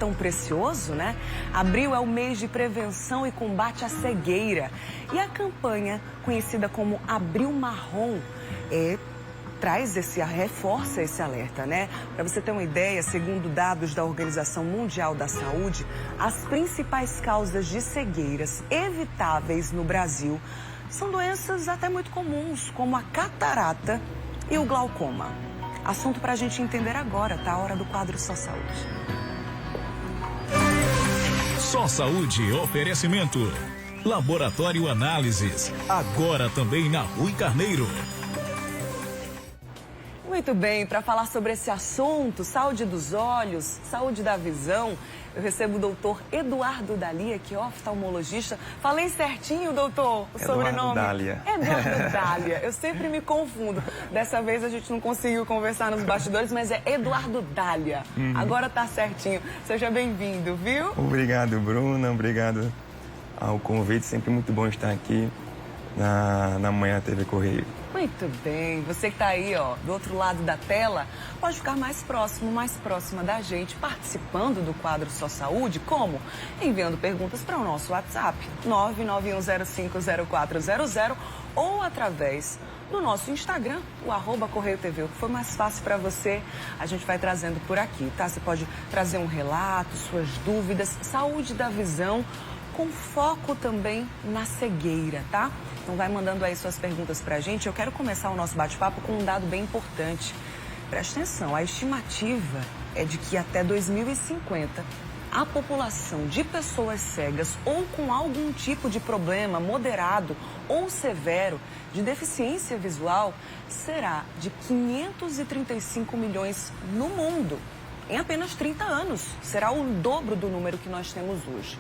tão precioso, né? Abril é o mês de prevenção e combate à cegueira. E a campanha, conhecida como Abril Marrom, reforça esse alerta, né? Para você ter uma ideia, segundo dados da Organização Mundial da Saúde, as principais causas de cegueiras evitáveis no Brasil são doenças até muito comuns, como a catarata e o glaucoma. Assunto para a gente entender agora, tá? A hora do quadro Só Saúde. Só Saúde, oferecimento. Laboratório Análises, agora também na Rui Carneiro. Muito bem, para falar sobre esse assunto, saúde dos olhos, saúde da visão, eu recebo o doutor Eduardo Dália, que é oftalmologista. Falei certinho, doutor, o sobrenome? Dália. Eduardo Dália. Eu sempre me confundo. Dessa vez a gente não conseguiu conversar nos bastidores, mas é Eduardo Dália. Agora tá certinho. Seja bem-vindo, viu? Obrigado, Bruna. Obrigado ao convite. Sempre muito bom estar aqui na Manhã TV Correio. Muito bem, você que está aí, ó, do outro lado da tela, pode ficar mais próximo, mais próxima da gente, participando do quadro Só Saúde, como? Enviando perguntas para o nosso WhatsApp, 991050400, ou através do nosso Instagram, o @CorreioTV, o que for mais fácil para você, a gente vai trazendo por aqui, tá? Você pode trazer um relato, suas dúvidas, saúde da visão, com foco também na cegueira, tá? Então vai mandando aí suas perguntas pra gente. Eu quero começar o nosso bate-papo com um dado bem importante. Preste atenção, a estimativa é de que até 2050 a população de pessoas cegas ou com algum tipo de problema moderado ou severo de deficiência visual será de 535 milhões no mundo. Em apenas 30 anos. Será o dobro do número que nós temos hoje.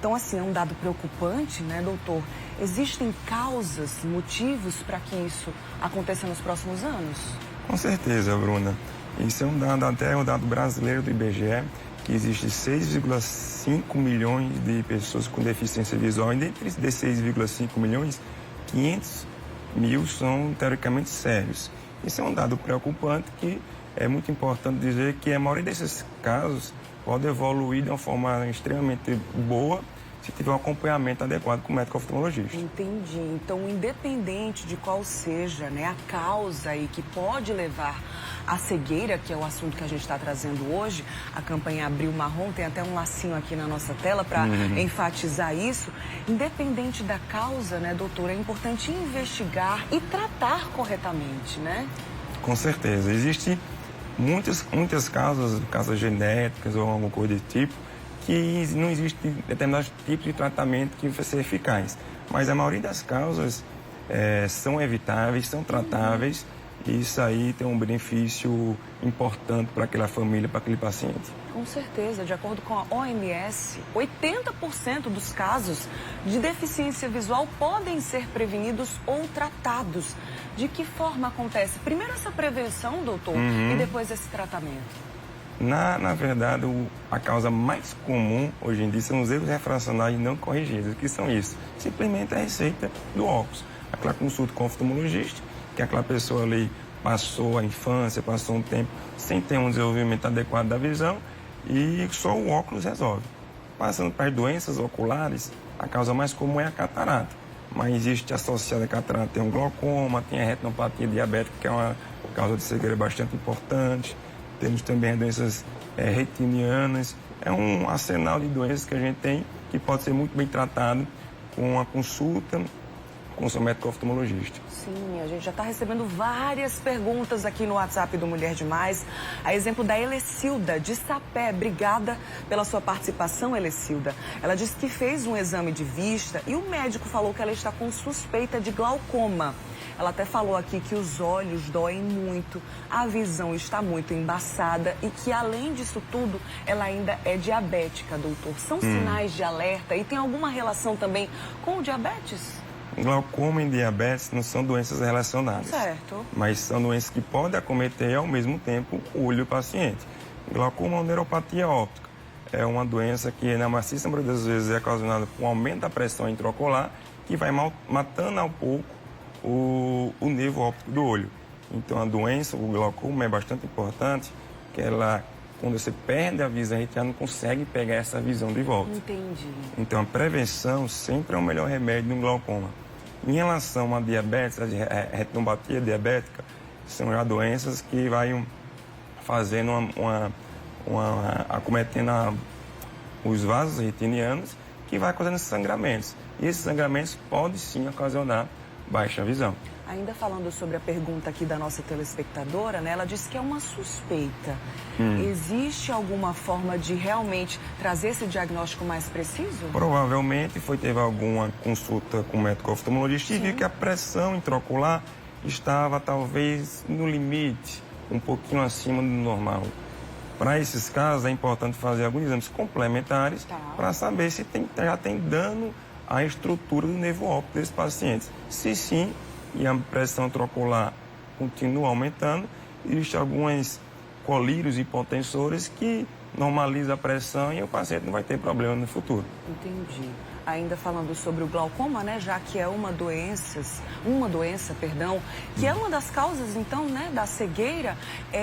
Então, assim, é um dado preocupante, né, doutor? Existem causas, motivos para que isso aconteça nos próximos anos? Com certeza, Bruna. Isso é um dado, até um dado brasileiro do IBGE, que existe 6,5 milhões de pessoas com deficiência visual. E dentre esses 6,5 milhões, 500 mil são teoricamente cegos. Isso é um dado preocupante que é muito importante dizer que a maioria desses casos pode evoluir de uma forma extremamente boa se tiver um acompanhamento adequado com o médico oftalmologista. Entendi. Então, independente de qual seja, né, a causa aí que pode levar à cegueira, que é o assunto que a gente está trazendo hoje, a campanha Abril Marrom, tem até um lacinho aqui na nossa tela para enfatizar isso. Independente da causa, né, doutor, é importante investigar e tratar corretamente, né? Com certeza. Existem muitas causas genéticas ou alguma coisa desse tipo, que não existe determinados tipos de tratamento que vai ser eficaz. Mas a maioria das causas são evitáveis, são tratáveis, e isso aí tem um benefício importante para aquela família, para aquele paciente. Com certeza, de acordo com a OMS, 80% dos casos de deficiência visual podem ser prevenidos ou tratados. De que forma acontece? Primeiro essa prevenção, doutor, e depois esse tratamento. Na verdade, a causa mais comum hoje em dia são os erros refracionais não corrigidos. O que são isso? Simplesmente a receita do óculos. Aquela consulta com o oftalmologista, que aquela pessoa ali passou a infância, passou um tempo sem ter um desenvolvimento adequado da visão e só o óculos resolve. Passando para as doenças oculares, a causa mais comum é a catarata. Mas existe associada à catarata, tem um glaucoma, tem a retinopatia diabética, que é uma causa de cegueira bastante importante. Temos também as doenças retinianas. É um arsenal de doenças que a gente tem que pode ser muito bem tratado com a consulta com o seu médico oftalmologista. Sim, a gente já está recebendo várias perguntas aqui no WhatsApp do Mulher Demais. A exemplo da Elecilda, de Sapé. Obrigada pela sua participação, Elecilda. Ela disse que fez um exame de vista e o médico falou que ela está com suspeita de glaucoma. Ela até falou aqui que os olhos doem muito, a visão está muito embaçada e que, além disso tudo, ela ainda é diabética, doutor. São sinais de alerta e tem alguma relação também com o diabetes? Glaucoma e diabetes não são doenças relacionadas. Certo. Mas são doenças que podem acometer ao mesmo tempo o olho do paciente. Glaucoma é uma neuropatia óptica. É uma doença que, na maciça maioria das vezes, é ocasionada por um aumento da pressão intraocular que vai matando ao pouco o nervo óptico do olho. Então, a doença, o glaucoma, é bastante importante, que ela quando você perde a visão, a gente já não consegue pegar essa visão de volta. Entendi. Então, a prevenção sempre é o melhor remédio no glaucoma. Em relação à diabetes, a retinopatia diabética, são já doenças que vai fazendo acometendo os vasos retinianos, que vai causando sangramentos. E esses sangramentos podem sim ocasionar baixa visão. Ainda falando sobre a pergunta aqui da nossa telespectadora, né? Ela disse que é uma suspeita. Existe alguma forma de realmente trazer esse diagnóstico mais preciso? Provavelmente teve alguma consulta com o médico oftalmologista e viu que a pressão intraocular estava talvez no limite, um pouquinho acima do normal. Para esses casos é importante fazer alguns exames complementares para saber se já tem dano à estrutura do nervo óptico desses pacientes. Se sim, e a pressão intraocular continua aumentando, existem alguns colírios e hipotensores que normalizam a pressão e o paciente não vai ter problema no futuro. Entendi. Ainda falando sobre o glaucoma, né, já que é uma doença, que é uma das causas, então, né, da cegueira,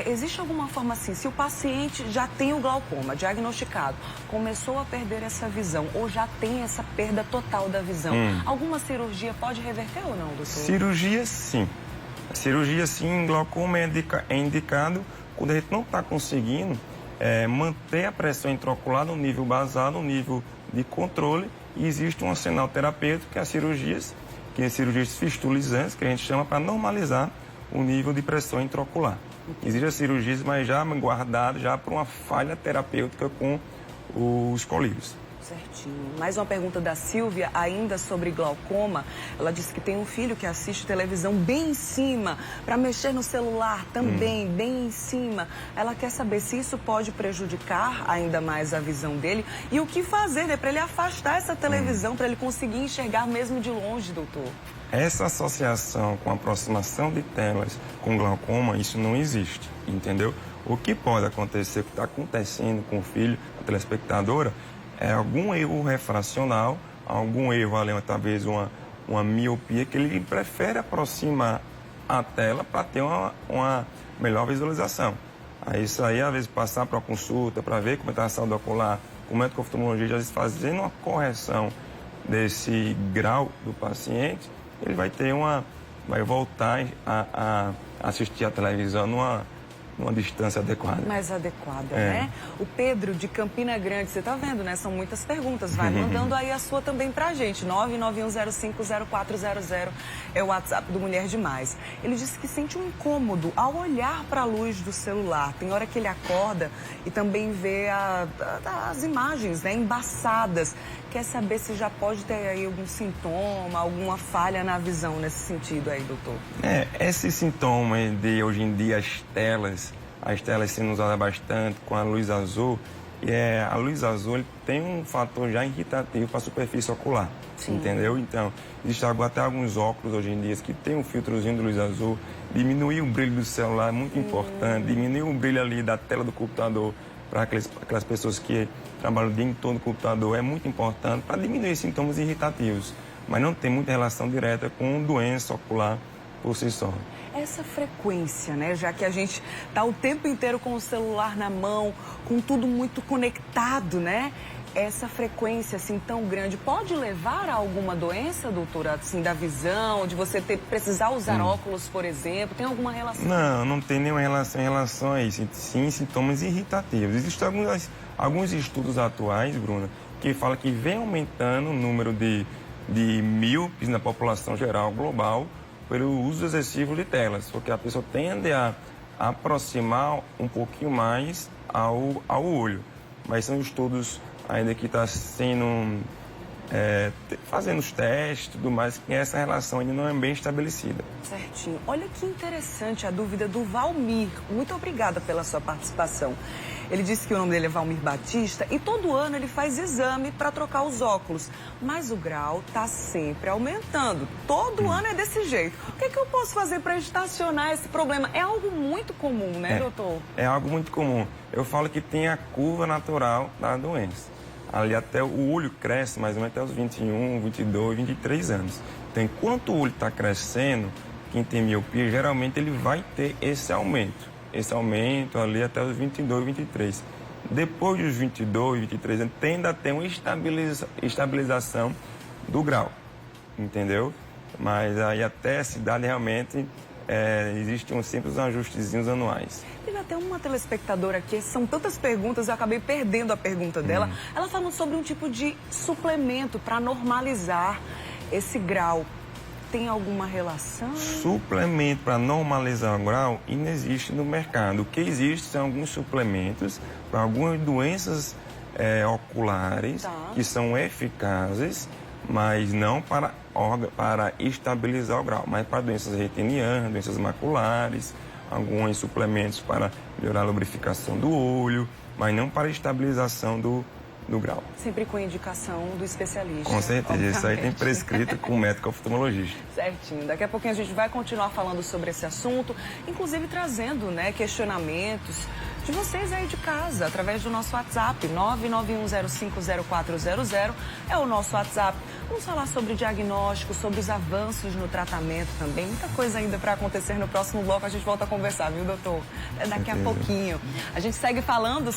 existe alguma forma assim, se o paciente já tem o glaucoma diagnosticado, começou a perder essa visão ou já tem essa perda total da visão, alguma cirurgia pode reverter ou não, doutor? Cirurgia, sim. Cirurgia, sim, em glaucoma é indicado quando a gente não está conseguindo manter a pressão intraocular no nível basal, no nível de controle. E existe um arsenal terapêutico, que é as cirurgias fistulizantes, que a gente chama para normalizar o nível de pressão intraocular. Existem as cirurgias, mas já guardadas já para uma falha terapêutica com os colírios. Certinho. Mais uma pergunta da Silvia, ainda sobre glaucoma. Ela disse que tem um filho que assiste televisão bem em cima, para mexer no celular também, bem em cima. Ela quer saber se isso pode prejudicar ainda mais a visão dele e o que fazer, né, para ele afastar essa televisão, para ele conseguir enxergar mesmo de longe, doutor. Essa associação com aproximação de telas com glaucoma, isso não existe, entendeu? O que pode acontecer, o que está acontecendo com o filho, a telespectadora, é algum erro refracional, algum erro ali, talvez uma miopia, que ele prefere aproximar a tela para ter uma melhor visualização. Aí isso aí, às vezes, passar para a consulta, para ver como está a saúde ocular, com o médico oftalmologista, às vezes fazendo uma correção desse grau do paciente, ele vai voltar a assistir a televisão numa distância adequada. Mais adequada, né? O Pedro, de Campina Grande, você tá vendo, né? São muitas perguntas. Vai mandando aí a sua também pra gente. 991050400 é o WhatsApp do Mulher Demais. Ele disse que sente um incômodo ao olhar para a luz do celular. Tem hora que ele acorda e também vê as imagens, né, embaçadas. Quer saber se já pode ter aí algum sintoma, alguma falha na visão nesse sentido aí, doutor? Esse sintoma de, hoje em dia, as telas sendo usadas bastante com a luz azul, a luz azul ele tem um fator já irritativo para a superfície ocular, entendeu? Então, existem até alguns óculos hoje em dia que tem um filtrozinho de luz azul. Diminuir o brilho do celular é muito importante, diminuir o brilho ali da tela do computador para aquelas pessoas que trabalham o dia em todo o computador é muito importante para diminuir sintomas irritativos, mas não tem muita relação direta com doença ocular por si só. Essa frequência, né, já que a gente está o tempo inteiro com o celular na mão, com tudo muito conectado, né? Essa frequência assim tão grande pode levar a alguma doença, doutora, assim, da visão, de você precisar usar óculos, por exemplo? Tem alguma relação? Não tem nenhuma relação em relação a isso. Sim, sintomas irritativos. Existem alguns estudos atuais, Bruna, que falam que vem aumentando o número de míopes na população geral global pelo uso excessivo de telas, porque a pessoa tende a aproximar um pouquinho mais ao olho. Mas são estudos ainda que está sendo fazendo os testes e tudo mais, que essa relação ainda não é bem estabelecida. Certinho. Olha que interessante a dúvida do Valmir. Muito obrigada pela sua participação. Ele disse que o nome dele é Valmir Batista e todo ano ele faz exame para trocar os óculos. Mas o grau está sempre aumentando. Todo ano é desse jeito. O que eu posso fazer para estacionar esse problema? É algo muito comum, né, doutor? É algo muito comum. Eu falo que tem a curva natural da doença. Ali até o olho cresce mais ou menos até os 21, 22, 23 anos. Então, enquanto o olho está crescendo, quem tem miopia, geralmente ele vai ter esse aumento ali até os 22, 23. Depois dos 22, 23 anos, tende a ter uma estabilização do grau, entendeu? Mas aí até essa idade realmente existem sempre os ajustezinhos anuais. Teve até uma telespectadora aqui, são tantas perguntas, eu acabei perdendo a pergunta dela. Ela falando sobre um tipo de suplemento para normalizar esse grau. Tem alguma relação? Suplemento para normalizar o grau inexiste no mercado. O que existe são alguns suplementos para algumas doenças oculares que são eficazes, mas não para estabilizar o grau, mas para doenças retinianas, doenças maculares, alguns suplementos para melhorar a lubrificação do olho, mas não para estabilização do grau. Sempre com indicação do especialista. Com certeza, isso aí tem prescrito com o médico oftalmologista. Certinho. Daqui a pouquinho a gente vai continuar falando sobre esse assunto, inclusive trazendo, né, questionamentos de vocês aí de casa, através do nosso WhatsApp, 991050400 é o nosso WhatsApp. Vamos falar sobre diagnóstico, sobre os avanços no tratamento também. Muita coisa ainda para acontecer no próximo bloco. A gente volta a conversar, viu, doutor? Daqui a pouquinho. A gente segue falando